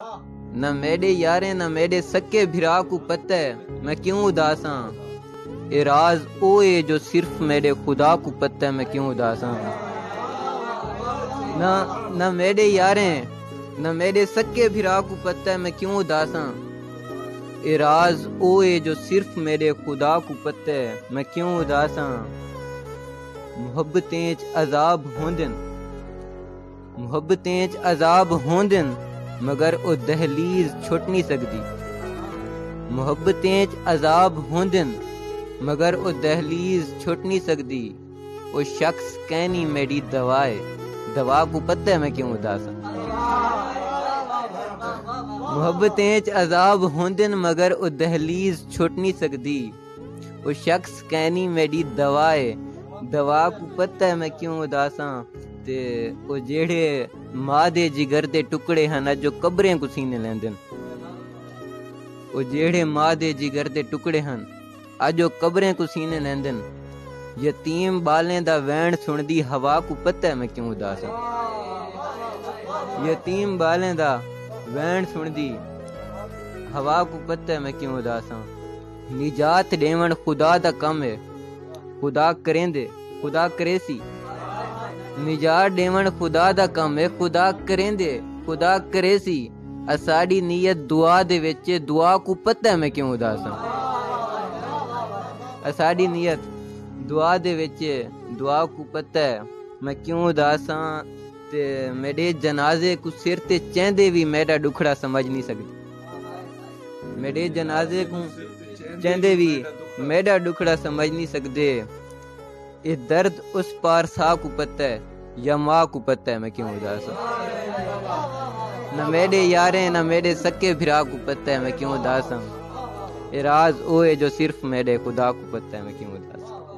न मेरे यारे न मेरे सक्के भिरा को पता है मैं क्यों उदास हां। ए राज ओए जो सिर्फ मेरे खुदा को पता है मैं क्यों उदास हां। न मेरे यारे न मेरे सक्के भिरा को पता है मैं क्यों उदास हां। ए राज ओए जो सिर्फ मेरे खुदा को पता है मैं क्यों उदास हां। मुहब्बतें च अजाब होंदन मुहब्बतें च अजाब होंदन मगर ओ दहलीज छुट नहीं सकदी। मुहब्बतें च अजाब होंदन मगर ओ दहलीज छुट नहीं सकदी। ओ शख्स कहनी मेरी दवाए दवा को पता है मैं क्यों उदास हां। मुहब्बतें च अजाब होंदन मगर ओ दहलीज छुट नहीं सकदी। ओ शख्स कहनी मेरी दवाए दवा को पता है मैं क्यों उदास हां। ते ओ जेड़े मां दे जिगर दे टुकड़े हन जो कब्रें को सीने लैंदन। ओ जेड़े मां दे जिगर दे टुकड़े हन अज ओ कब्रें को सीने लैंदन। यतीम बालें दा वैण सुनदी हवा को पता है मैं क्यों उदास हां। यतीम बालें दा वैण सुनदी हवा को पता है मैं क्यों उदास हां। निजात देवण खुदा दा कम है खुदा करेंदे खुदा करेसी। निजात देवण खुदा दा कम है खुदा करेंदे खुदा करेसी। असाडी नीयत दुआ दे विच दुआ को पता है मैं क्यों उदास हां। असाडी नीयत दुआ दे विच दुआ को पता है मैं क्यों उदास हां। ते मेरे जनाजे को सिर ते चेंदे भी मेरा दुखड़ा समझ नहीं सकदे। मेरे जनाजे को चेंदे भी मेरा दुखड़ा समझ नहीं सकदे। ये दर्द उस पार सा को पता है या माँ को पता है मैं क्यों उदास हूँ। न मेरे यारे न मेरे सक्के भिरा को पता है मैं क्यों उदास हूँ। ये राज ओए जो सिर्फ मेरे खुदा को पता है मैं क्यों उदास हूँ।